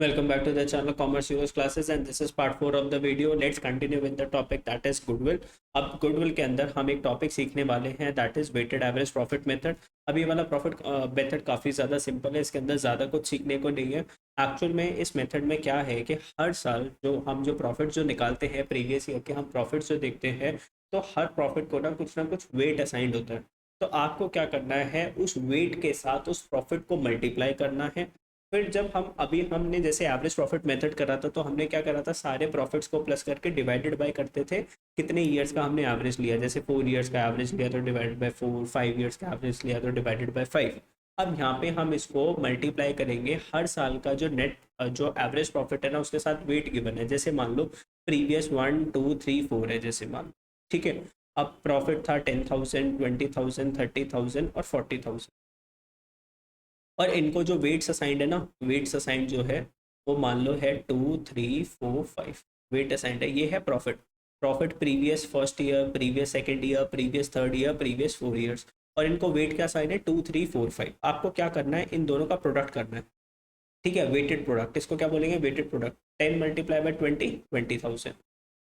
Welcome back to the channel Commerce Heroes Classes and this is part 4 of the video. Let's continue with the topic that is goodwill. अब goodwill के अंदर हम एक topic सीखने वाले हैं that is weighted average profit method. अब ये वाला प्रॉफिट मेथड काफ़ी ज़्यादा सिंपल है, इसके अंदर ज़्यादा कुछ सीखने को नहीं है. एक्चुअल में इस मेथड में क्या है कि हर साल जो प्रॉफिट जो निकालते हैं प्रीवियस ईयर के हम प्रॉफिट जो देखते हैं, तो हर प्रॉफिट को ना कुछ वेट असाइंड होता है. तो आपको क्या करना है, उस वेट के साथ उस प्रॉफिट को मल्टीप्लाई करना है. फिर जब हमने जैसे एवरेज प्रॉफिट मेथड करा था, तो हमने क्या करा था, सारे प्रॉफिट्स को प्लस करके डिवाइडेड बाय करते थे कितने ईयर्स का हमने एवरेज लिया. जैसे 4 ईयर्स का एवरेज लिया तो डिवाइडेड बाय 4, 5 ईयर्स का एवरेज लिया तो डिवाइडेड बाय 5. अब यहाँ पे हम इसको मल्टीप्लाई करेंगे हर साल का जो नेट जो एवरेज प्रॉफिट है ना, उसके साथ वेट गिवन है. जैसे मान लो प्रीवियस 1, 2, 3, 4 है, जैसे मान लो, ठीक है. अब प्रॉफिट था 10,000, 20,000, 30,000 और 40,000. और इनको जो वेट्स असाइंड है ना, वेट्स असाइंड जो है वो मान लो है 2, 3, 4, 5. वेट असाइंड है, ये है profit. Profit previous first year, previous second year, previous third year, previous 4 years. और इनको वेट क्या साइन है, 2, 3, 4, 5. आपको क्या करना है, इन दोनों का प्रोडक्ट करना है. ठीक है, वेटेड प्रोडक्ट, इसको क्या बोलेंगे, वेटेड प्रोडक्ट. 10 multiply by 20, 20,000.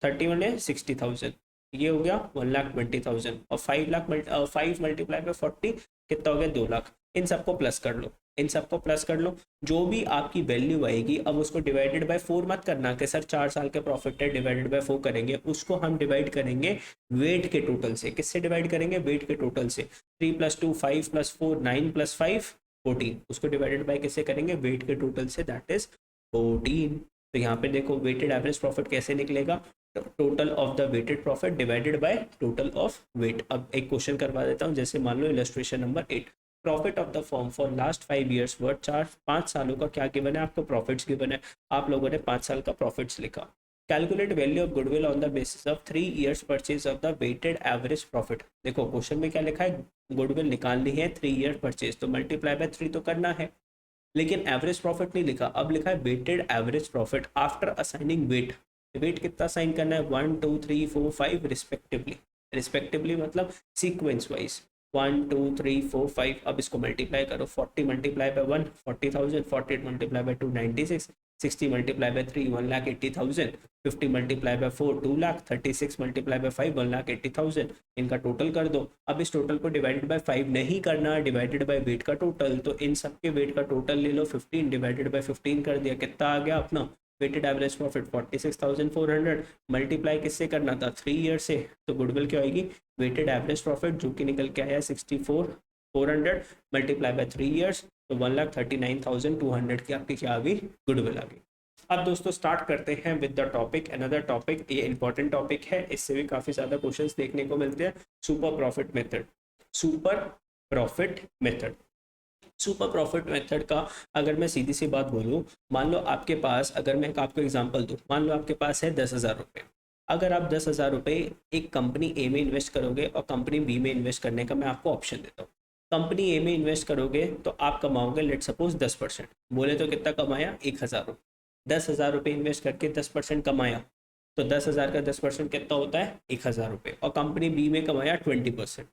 31 है 60,000. ये हो गया 1,20,000. और 5 मल्टीप्लाई बाई 40 कितना हो गया, 2 लाख. इन सबको प्लस कर लो, इन सबको प्लस कर लो. जो भी आपकी वैल्यू आएगी, अब उसको डिवाइडेड बाय 4 मत करना कि सर 4 साल के प्रॉफिट है डिवाइडेड बाय 4 करेंगे. उसको हम डिवाइड करेंगे वेट के टोटल से. किससे डिवाइड करेंगे, वेट के टोटल से. 3 + 2 5 + 4 9 + 5 14. उसको डिवाइडेड बाय किससे करेंगे, वेट के टोटल से, दैट इज 14. तो यहाँ पे देखो वेटेड एवरेज प्रॉफिट कैसे निकलेगा, total of the weighted profit divided by total of weight. अब एक क्वेश्चन करवा देता हूँ. जैसे मान लो illustration number 8, profit of the firm for last 5 years worth. 5 सालों का क्या गिवन है, आपको प्रॉफिट्स गिवन है. आप लोगों ने 5 साल का प्रॉफिट्स लिखा. Calculate value of goodwill on the basis of 3 years purchase of the weighted average profit. देखो क्वेश्चन में क्या लिखा है, गुडविल निकालनी है 3 ईयर परचेज, तो मल्टीप्लाई बाय 3 तो करना है. लेकिन एवरेज प्रॉफिट नहीं लिखा, अब लिखा है weighted average profit after assigning weight. Weight कितना साइन करना है, 1, 2, 3, 4, 5 रिस्पेक्टिवली. रिस्पेक्टिवली मतलब सीक्वेंस वाइज 1, 2, 3, 4, 5. अब इसको मल्टीप्लाई करो. 40 multiply by 1, 40,000. 40 multiply by 2, 96. 60 multiply by 3, 1,80,000. 50 multiply by 4, 2 lakh. 36 multiply by 5, 1,80,000. इनका टोटल कर दो. अब इस टोटल को डिवाइडेड बाय 5 नहीं करना, डिवाइडेड बाय वेट का टोटल. तो इन सब के वेट का टोटल ले लो. 15 डिवाइडेड बाय 15 कर दिया, कितना आ गया अपना वेटेड एवरेज प्रॉफिट 46,400. मल्टीप्लाई किससे करना था, 3 ईयर से. तो गुडविल क्या आएगी, वेटेड एवरेज प्रॉफिट जो कि निकल के आया 64,400 मल्टीप्लाई बाय 3 ईयर्स, तो 1,39,200 की आपकी क्या आ गई, गुडविल आ गई. अब दोस्तों स्टार्ट करते हैं with the topic, another topic. ये इंपॉर्टेंट टॉपिक है, इससे भी काफ़ी ज़्यादा क्वेश्चंस देखने को मिलते हैं. Super profit method. Super profit method. Super profit method का अगर मैं सीधी सी बात बोलूँ, मान लो आपके पास, अगर मैं आपको एग्जांपल दूँ, मान लो आपके पास है 10,000 रुपये. अगर आप 10,000 रुपये एक कंपनी ए में इन्वेस्ट करोगे और कंपनी बी में इन्वेस्ट करने का मैं आपको ऑप्शन देता हूँ. कंपनी ए में इन्वेस्ट करोगे तो आप कमाओगे लेट सपोज 10%. बोले तो कितना कमाया, 1,000 रुपये. 10,000 रुपये इन्वेस्ट करके 10% कमाया, तो 10,000 का 10% कितना होता है, 1,000 रुपये. और कंपनी बी में कमाया 20%.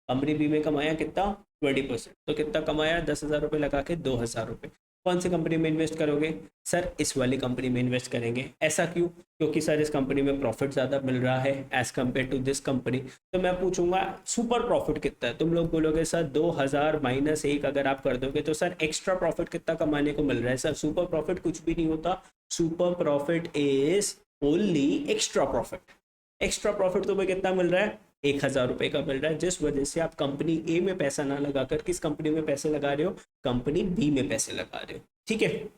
कंपनी बी में कमाया कितना, 20%. तो कितना कमाया, 10,000 रुपये लगा के 2,000 रुपये. कौन सी कंपनी में इन्वेस्ट करोगे, सर इस वाली कंपनी में इन्वेस्ट करेंगे. ऐसा क्यों, क्योंकि सर इस कंपनी में प्रॉफिट ज़्यादा मिल रहा है as compare to this company. तो मैं पूछूंगा सुपर प्रॉफिट कितना है. तुम लोग बोलोगे सर 2,000 माइनस 1 अगर आप कर दोगे तो सर एक्स्ट्रा प्रॉफिट कितना कमाने को मिल रहा है. सर सुपर प्रॉफिट कुछ भी नहीं होता. Super profit is only extra profit. Extra profit तुम्हें कितना मिल रहा है, 1,000 रुपये का मिल रहा है. जिस वजह से आप कंपनी ए में पैसा ना लगाकर किस कंपनी में पैसे लगा रहे हो, कंपनी बी में पैसे लगा रहे हो. ठीक है,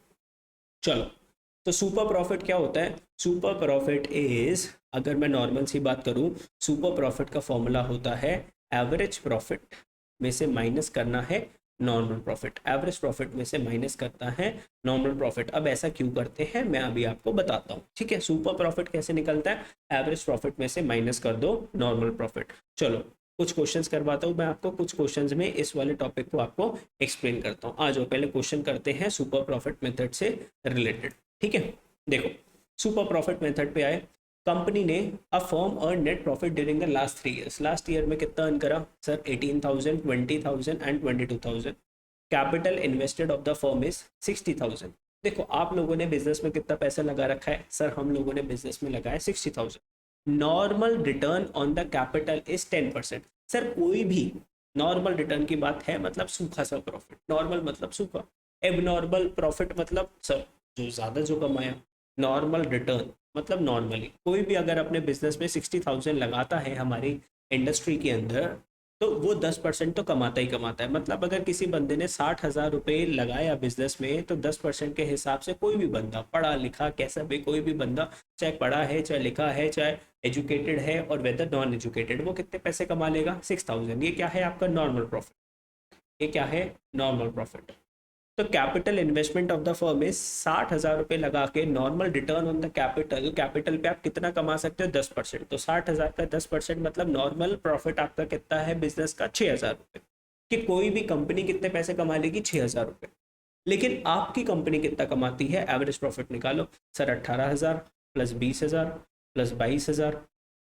चलो. तो सुपर प्रॉफिट क्या होता है, सुपर प्रॉफिट इज, अगर मैं नॉर्मल सी बात करूं, सुपर प्रॉफिट का फॉर्मूला होता है एवरेज प्रॉफिट में से माइनस करना है नॉर्मल प्रॉफिट. एवरेज प्रॉफिट में से माइनस करता है नॉर्मल प्रॉफिट. अब ऐसा क्यों करते हैं मैं अभी आपको बताता हूँ. ठीक है, सुपर प्रॉफिट कैसे निकलता है, एवरेज प्रॉफिट में से माइनस कर दो नॉर्मल प्रॉफिट. चलो कुछ क्वेश्चंस करवाता हूँ मैं आपको, कुछ क्वेश्चंस में इस वाले टॉपिक को आपको एक्सप्लेन करता हूँ. आ जाओ पहले क्वेश्चन करते हैं सुपर प्रॉफिट मेथड से रिलेटेड. ठीक है, देखो सुपर प्रॉफिट मेथड पे आए. कंपनी ने a firm earn net profit during the last 3 years. Last year में कितना अर्न करा sir, 18,000, 20,000 and 22,000. Capital invested of the firm is 60,000. देखो आप लोगों ने बिजनेस में कितना पैसा लगा रखा है सर, हम लोगों ने बिजनेस में लगाया 60,000। Normal return on the capital is 10%। Sir कोई भी नॉर्मल रिटर्न की बात है, मतलब सूखा सा प्रॉफिट, नॉर्मल मतलब सूखा, एबनॉर्मल प्रॉफिट मतलब सर जो ज़्यादा जो कमाया। नॉर्मल रिटर्न मतलब नॉर्मली कोई भी अगर अपने बिजनेस में 60,000 लगाता है हमारी इंडस्ट्री के अंदर, तो वो 10% तो कमाता ही कमाता है। मतलब अगर किसी बंदे ने 60,000 रुपये लगाया बिजनेस में, तो 10% के हिसाब से कोई भी बंदा पढ़ा लिखा कैसा भी कोई भी बंदा, चाहे पढ़ा है चाहे लिखा है चाहे एजुकेटेड है और वेदर नॉन एजुकेटेड, वो कितने पैसे कमा लेगा? 6,000। ये क्या है आपका नॉर्मल प्रॉफिट। ये क्या है नॉर्मल प्रॉफिट। तो capital investment of the firm is 60,000 रुपये लगा के normal return on the capital, capital पे आप कितना कमा सकते हो? 10%। तो 60,000 का 10% मतलब नॉर्मल प्रॉफिट आपका कितना है बिजनेस का? 6,000 रुपये। कि कोई भी कंपनी कितने पैसे कमा लेगी? 6,000 रुपये। लेकिन आपकी कंपनी कितना कमाती है? एवरेज प्रॉफिट निकालो सर। 18,000 प्लस 20,000 प्लस 22,000,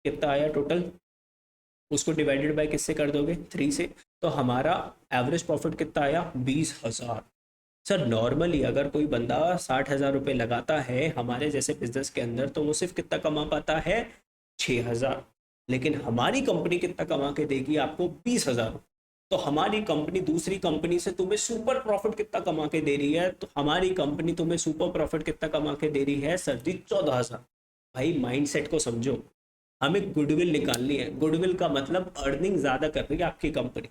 कितना आया टोटल? उसको डिवाइडेड बाय किससे कर दोगे? 3 से। तो हमारा एवरेज प्रॉफिट कितना आया? 20,000। सर नॉर्मली अगर कोई बंदा 60,000 रुपये लगाता है हमारे जैसे बिजनेस के अंदर, तो वो सिर्फ कितना कमा पाता है? 6,000। लेकिन हमारी कंपनी कितना कमा के देगी आपको? 20,000। तो हमारी कंपनी दूसरी कंपनी से तुम्हें सुपर प्रॉफिट कितना कमा के दे रही है? तो हमारी कंपनी तुम्हें सुपर प्रॉफिट कितना कमा के दे रही है सर जी? 14,000। भाई माइंडसेट को समझो। हमें गुडविल निकालनी है। गुडविल का मतलब अर्निंग ज़्यादा कर रही है आपकी कंपनी।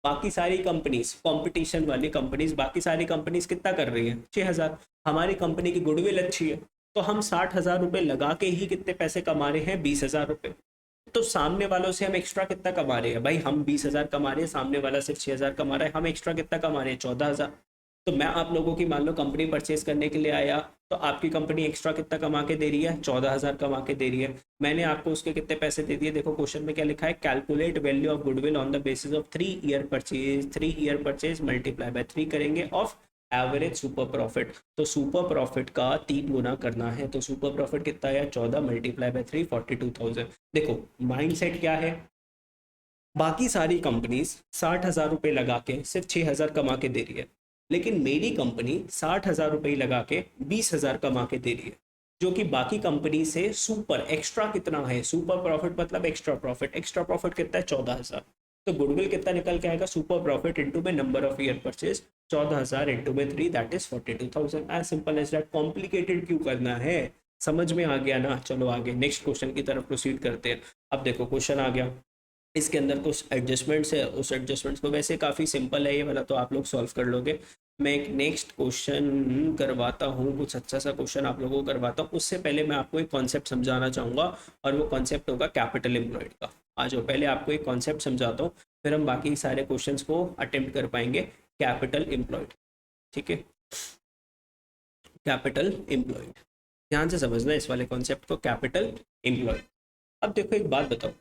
बाकी सारी कंपनीज, कंपटीशन वाली कंपनीज, बाकी सारी कंपनीज कितना कर रही है? 6,000। हमारी कंपनी की गुडविल अच्छी है, तो हम 60,000 रुपये लगा के ही कितने पैसे कमा रहे हैं? 20,000 रुपये। तो सामने वालों से हम एक्स्ट्रा कितना कमा रहे हैं? भाई हम 20,000 कमा रहे हैं, सामने वाला सिर्फ 6,000 कमा रहा है, हम एक्स्ट्रा कितना कमा रहे हैं? 14,000। तो मैं आप लोगों की मान लो कंपनी परचेज करने के लिए आया, तो आपकी कंपनी एक्स्ट्रा कितना कमा के दे रही है? 14,000 कमा के दे रही है। मैंने आपको उसके कितने पैसे दे दिए? देखो क्वेश्चन में क्या लिखा है? Calculate value of goodwill on the basis of 3 year purchase. 3 year purchase multiply by 3 करेंगे ऑफ एवरेज सुपर प्रॉफिट। तो सुपर प्रॉफिट का 3 गुना करना है, तो सुपर प्रॉफिट कितना है? 14 मल्टीप्लाई बाय 3, 42,000। देखो माइंड सेट क्या है? बाकी सारी कंपनीज 60,000 रुपये लगा के सिर्फ 6,000 कमा के दे रही है, लेकिन मेरी कंपनी 60,000 रुपये लगा के 20,000 कमा के दे रही है, जो कि बाकी कंपनी से सुपर एक्स्ट्रा कितना है? सुपर प्रॉफिट मतलब एक्स्ट्रा प्रॉफिट। एक्स्ट्रा प्रॉफिट कितना है? 14,000। तो गुडविल कितना निकल के आएगा? सुपर प्रॉफिट इंटू में number of year purchase, 14,000 into में 3, that is 42,000। As simple as that. Complicated क्यों करना है? समझ में आ गया ना? चलो आगे नेक्स्ट क्वेश्चन की तरफ प्रोसीड करते हैं। अब देखो क्वेश्चन आ गया, इसके अंदर कुछ एडजस्टमेंट्स है, उस एडजस्टमेंट्स को, वैसे काफ़ी सिंपल है ये वाला, तो आप लोग सॉल्व कर लोगे। मैं एक नेक्स्ट क्वेश्चन करवाता हूँ, कुछ अच्छा सा क्वेश्चन आप लोगों को करवाता हूँ। उससे पहले मैं आपको एक कॉन्सेप्ट समझाना चाहूँगा, और वो कॉन्सेप्ट होगा कैपिटल एम्प्लॉयड का। आ जाओ, पहले आपको एक कॉन्सेप्ट समझाता हूँ, फिर हम बाकी सारे क्वेश्चन को अटेम्प्ट कर पाएंगे। कैपिटल एम्प्लॉयड, ठीक है? कैपिटल एम्प्लॉयड, ध्यान से समझना इस वाले कॉन्सेप्ट को, कैपिटल एम्प्लॉयड। अब देखो एक बात बताओ,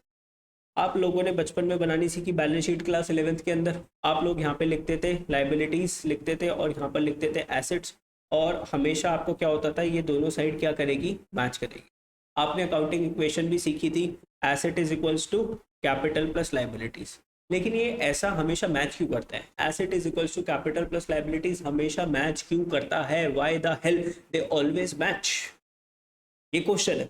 आप लोगों ने बचपन में बनानी सीखी बैलेंस शीट क्लास 11th के अंदर। आप लोग यहाँ पे लिखते थे लाइबिलिटीज लिखते थे और यहाँ पर लिखते थे एसेट्स, और हमेशा आपको क्या होता था? ये दोनों साइड क्या करेगी? मैच करेगी। आपने अकाउंटिंग इक्वेशन भी सीखी थी, asset is equals to capital plus liabilities. लेकिन ये ऐसा हमेशा मैच क्यों करता है? Asset is equals to capital plus liabilities हमेशा मैच क्यों करता है? Why the hell they always match? ये क्वेश्चन है।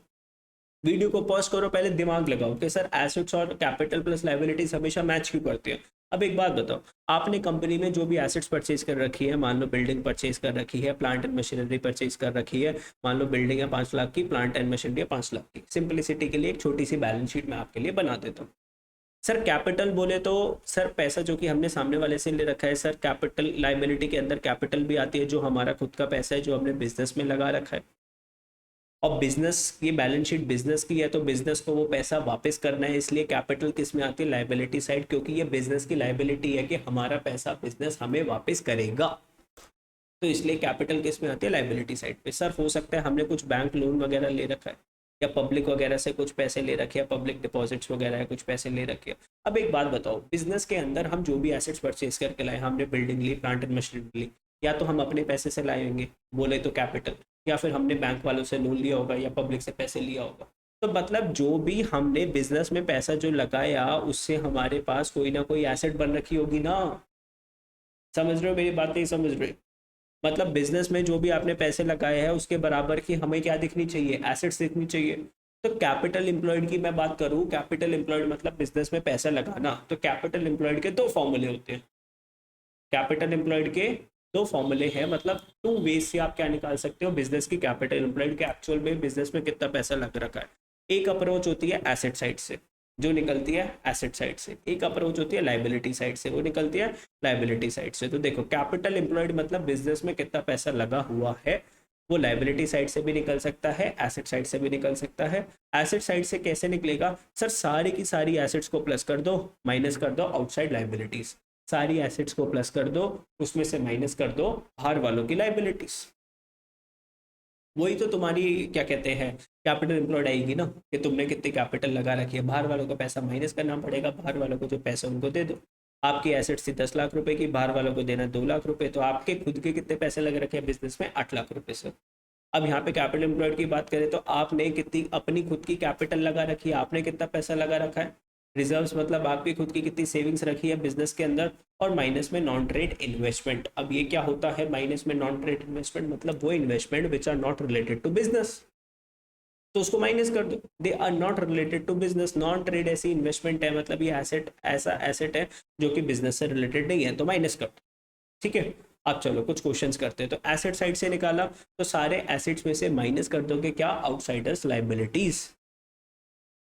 वीडियो को पॉज करो, पहले दिमाग लगाओ कि सर एसेट्स और कैपिटल प्लस लाइबिलिटीज हमेशा मैच क्यों करते हैं। अब एक बात बताओ, आपने कंपनी में जो भी एसेट्स परचेज कर रखी है, मान लो बिल्डिंग परचेज कर रखी है, प्लांट एंड मशीनरी परचेज कर रखी है, मान लो बिल्डिंग है 5 लाख की, प्लांट एंड मशीनरी है 5 लाख की। सिंपलिसिटी के लिए एक छोटी सी बैलेंस शीट मैं आपके लिए बना देता हूँ। सर कैपिटल बोले तो सर पैसा जो कि हमने सामने वाले से ले रखा है, सर कैपिटल लाइबिलिटी के अंदर कैपिटल भी आती है, जो हमारा खुद का पैसा है जो हमने बिजनेस में लगा रखा है। और बिजनेस की बैलेंस शीट बिजनेस की है, तो बिजनेस को वो पैसा वापस करना है, इसलिए कैपिटल किस में आती है? लाइबिलिटी साइड, क्योंकि ये बिजनेस की लाइबिलिटी है कि हमारा पैसा बिजनेस हमें वापस करेगा। तो इसलिए कैपिटल किस में आती है? लाइबिलिटी साइड पे। सर हो सकता है हमने कुछ बैंक लोन वगैरह ले रखा है, या पब्लिक वगैरह से कुछ पैसे ले रखे हैं, पब्लिक डिपॉजिट्स वगैरह है, कुछ पैसे ले रखे हैं। अब एक बात बताओ, बिजनेस के अंदर हम जो भी एसेट्स परचेज करके लाए, हमने बिल्डिंग ली, प्लांट एंड मशीनरी ली, या तो हम अपने पैसे से लाएंगे बोले तो कैपिटल, या फिर हमने बैंक वालों से लोन लिया होगा या पब्लिक से पैसे लिया होगा। तो मतलब जो भी हमने बिजनेस में पैसा जो लगाया, उससे हमारे पास कोई ना कोई एसेट बन रखी होगी ना। समझ रहे हो मेरी बात? नहीं समझ रहे? मतलब बिजनेस में जो भी आपने पैसे लगाए हैं उसके बराबर की हमें क्या दिखनी चाहिए, एसेट्स दिखनी चाहिए। तो कैपिटल एम्प्लॉयड की मैं बात करूं, कैपिटल एम्प्लॉयड मतलब बिजनेस में पैसा लगाना, तो कैपिटल एम्प्लॉयड के दो फॉर्मूले होते हैं। कैपिटल एम्प्लॉयड के दो फॉर्मूले हैं, मतलब टू वेज से आप क्या निकाल सकते हो बिजनेस की कैपिटल एम्प्लॉयड के एक्चुअल में बिजनेस में कितना पैसा लग रखा है। एक अप्रोच होती है एसेट साइड से, जो निकलती है एसेट साइड से, एक अप्रोच होती है लाइबिलिटी साइड से, वो निकलती है लाइबिलिटी साइड से। तो देखो कैपिटल एम्प्लॉयड मतलब बिजनेस में कितना पैसा लगा हुआ है, वो लाइबिलिटी साइड से भी निकल सकता है, एसेट साइड से भी निकल सकता है। एसेट साइड से कैसे निकलेगा सर, सारी की सारी एसेट्स को प्लस कर दो, माइनस कर दो आउटसाइड लाइबिलिटीज, सारी एसेट्स को प्लस कर दो, उसमें से माइनस कर दो बाहर वालों की लाइबिलिटीज। वही तो तुम्हारी क्या कहते हैं कैपिटल एम्प्लॉयड आएगी ना, कि तुमने कितनी कैपिटल लगा रखी है, बाहर वालों का पैसा माइनस करना पड़ेगा, बाहर वालों को जो पैसा उनको दे दो। आपकी एसेट्स थी 10 लाख रुपए की, बाहर वालों को देना 2 लाख रुपए, तो आपके खुद के कितने पैसे लग रखे हैं बिजनेस में, 8 लाख रुपए से। अब यहाँ पे कैपिटल एम्प्लॉयड की बात करें तो आपने कितनी अपनी खुद की कैपिटल लगा रखी है, आपने कितना पैसा लगा रखा है, रिजर्व्स मतलब आपकी खुद की कितनी सेविंग्स रखी है बिजनेस के अंदर, और माइनस में नॉन ट्रेड इन्वेस्टमेंट। अब ये क्या होता है माइनस में नॉन ट्रेड इन्वेस्टमेंट, मतलब वो investment which are not related to business, तो उसको माइनस कर दो, they are not related to business. Non trade ऐसी इन्वेस्टमेंट है, मतलब ये एसेट ऐसा एसेट है जो कि बिजनेस से रिलेटेड नहीं है, तो माइनस कर दो। ठीक है, अब चलो कुछ क्वेश्चंस करते हैं। तो एसेट साइड से निकाला, तो सारे एसेट्स में से माइनस कर दोगे क्या, आउटसाइडर्स लाइबिलिटीज।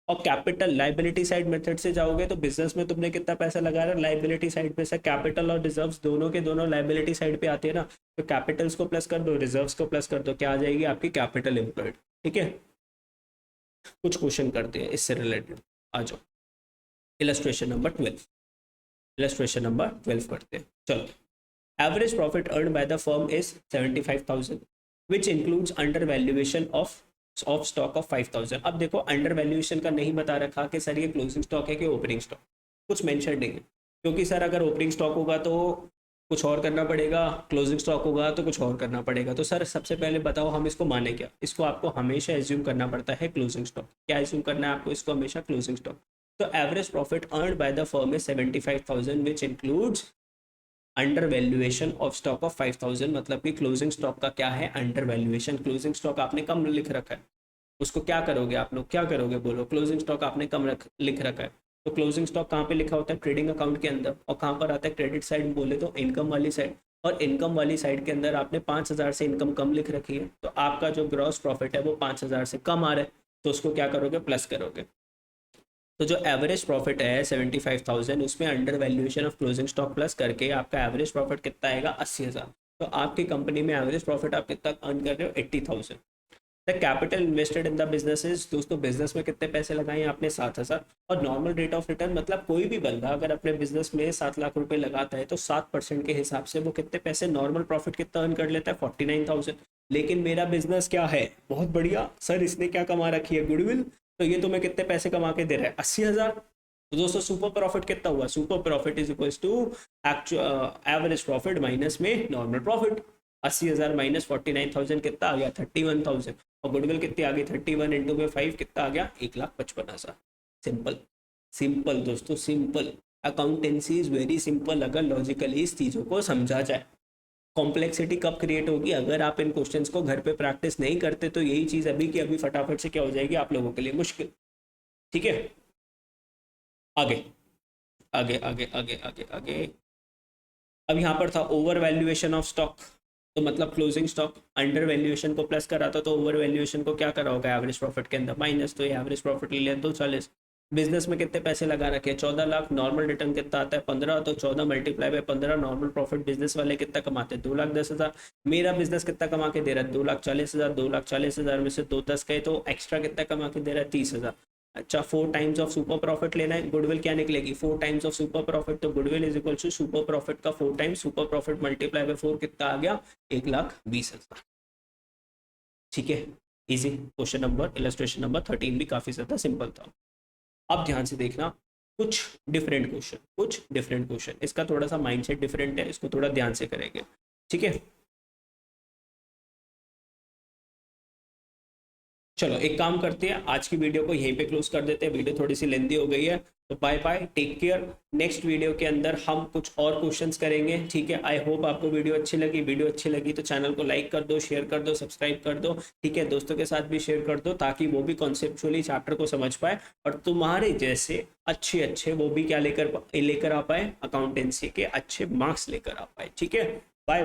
और कैपिटल लाइबिलिटी साइड मेथड से जाओगे तो बिजनेस में तुमने कितना पैसा लगा रहा है, लाइबिलिटी साइड पे से कैपिटल और रिजर्व्स दोनों के दोनों लाइबिलिटी साइड पे आते हैं ना, तो कैपिटल्स को प्लस कर दो, रिजर्व्स को प्लस कर दो, क्या आ जाएगी आपकी कैपिटल एम्प्लॉयड। ठीक है, कुछ क्वेश्चन करते हैं इससे रिलेटेड, आ जाओ। इलस्ट्रेशन नंबर 12, इलस्ट्रेशन नंबर 12 करते हैं, चलो। Average profit earn by the firm is 75,000 which includes under valuation of stock of 5,000। अब देखो अंडर वैल्यूएशन का नहीं बता रखा कि सर ये क्लोजिंग स्टॉक है कि ओपनिंग स्टॉक, कुछ मेंशन नहीं है, क्योंकि सर अगर ओपनिंग स्टॉक होगा तो कुछ और करना पड़ेगा, क्लोजिंग स्टॉक होगा तो कुछ और करना पड़ेगा। तो सर सबसे पहले बताओ हम इसको माने क्या, इसको आपको हमेशा एज्यूम करना पड़ता है क्लोजिंग स्टॉक। क्या एज्यूम करना है आपको, इसको हमेशा क्लोजिंग स्टॉक। तो average profit earn by the firm is 75,000 which includes under valuation of stock of 5,000, मतलब कि क्लोजिंग स्टॉक का क्या है, अंडर वैल्यूएशन। क्लोजिंग स्टॉक आपने कम लिख रखा है, उसको क्या करोगे आप लोग, क्या करोगे बोलो, क्लोजिंग स्टॉक आपने कम लिख रखा है। तो क्लोजिंग स्टॉक कहाँ पे लिखा होता है, ट्रेडिंग अकाउंट के अंदर, और कहाँ पर आता है, क्रेडिट साइड बोले तो इनकम वाली साइड। और इनकम वाली साइड के अंदर आपने 5,000 से इनकम कम लिख रखी है, तो आपका जो ग्रॉस प्रॉफिट है वो 5,000 से कम आ रहा है, तो उसको क्या करोगे, प्लस करोगे। तो जो एवरेज प्रॉफिट है 75,000, उसमें under valuation of closing stock plus करके आपका एवरेज प्रॉफिट कितना आएगा, 80,000। तो आपकी कंपनी में एवरेज प्रॉफिट आप कितना अर्न कर रहे हो, 80,000। The capital invested in the businesses, दोस्तों बिजनेस में कितने पैसे लगाए हैं आपने, 7,000। और नॉर्मल रेट ऑफ रिटर्न मतलब कोई भी बंदा अगर अपने बिजनेस में 7 लाख रुपए लगाता है तो 7% के हिसाब से वो कितने पैसे, नॉर्मल प्रॉफिट कितना अर्न कर लेता है, 49,000। लेकिन मेरा बिजनेस क्या है, बहुत बढ़िया सर, इसने क्या कमा रखी है, गुडविल, तो ये तुम्हें कितने पैसे कमा के दे रहा है, 80,000। तो दोस्तों सुपर प्रॉफिट कितना हुआ, super profit is equal to average profit minus में नॉर्मल प्रॉफिट। 80,000 माइनस 49,000 कितना आ गया, 31,000। और गुडविल कितनी आ गई, 31 इंटू में 5 कितना आ गया, 1,55,000। सिंपल, सिंपल दोस्तों, simple. Accountancy is very simple अगर लॉजिकली इस चीज़ों को समझा जाए। कॉम्प्लेक्सिटी कब क्रिएट होगी, अगर आप इन क्वेश्चंस को घर पे प्रैक्टिस नहीं करते तो यही चीज़ अभी की अभी फटाफट से क्या हो जाएगी आप लोगों के लिए, मुश्किल। ठीक है, आगे आगे आगे आगे आगे आगे। अब यहाँ पर था ओवर वैल्यूएशन ऑफ स्टॉक, तो मतलब क्लोजिंग स्टॉक अंडर वैल्यूएशन को प्लस करा था, तो ओवर वैल्यूएशन को क्या करा होगा, एवरेज प्रॉफिट के अंदर माइनस, तो ये एवरेज प्रॉफिट ले लिया 240। बिजनेस में कितने पैसे लगा रखे हैं, 14 लाख। नॉर्मल रिटर्न कितना आता है, 15, तो 14 multiply by 15। Normal profit business वाले कितना कमाते हैं, 2,10,000। मेरा बिजनेस कितना कमा के दे रहा है, 2,40,000। 2,40,000 में से 2 10 गए तो एक्स्ट्रा कितना कमा के दे रहा है, 30,000। अच्छा, 4 टाइम्स ऑफ सुपर प्रॉफिट लेना है, गुडविल क्या निकलेगी, 4 टाइम्स ऑफ सुपर प्रॉफिट, तो goodwill is equal to super profit का 4 times, super profit multiply by 4 कितना आ गया, 1,20,000। ठीक है, easy question number, illustration number 13 भी काफी ज्यादा सिंपल था। अब ध्यान से देखना, कुछ डिफरेंट क्वेश्चन, कुछ डिफरेंट क्वेश्चन, इसका थोड़ा सा माइंडसेट डिफरेंट है, इसको थोड़ा ध्यान से करेंगे। ठीक है, चलो एक काम करते हैं, आज की वीडियो को यहीं पे क्लोज कर देते हैं, वीडियो थोड़ी सी लेंथी हो गई है। तो bye bye, take care. Next video के अंदर हम कुछ और क्वेश्चंस करेंगे, ठीक है। आई होप आपको वीडियो अच्छी लगी। वीडियो अच्छी लगी तो चैनल को लाइक कर दो, शेयर कर दो, सब्सक्राइब कर दो, ठीक है। दोस्तों के साथ भी शेयर कर दो ताकि वो भी कॉन्सेप्चुअली चैप्टर को समझ पाए और तुम्हारे जैसे अच्छे अच्छे वो भी क्या लेकर लेकर आ पाए, अकाउंटेंसी के अच्छे मार्क्स लेकर आ पाए, ठीक है।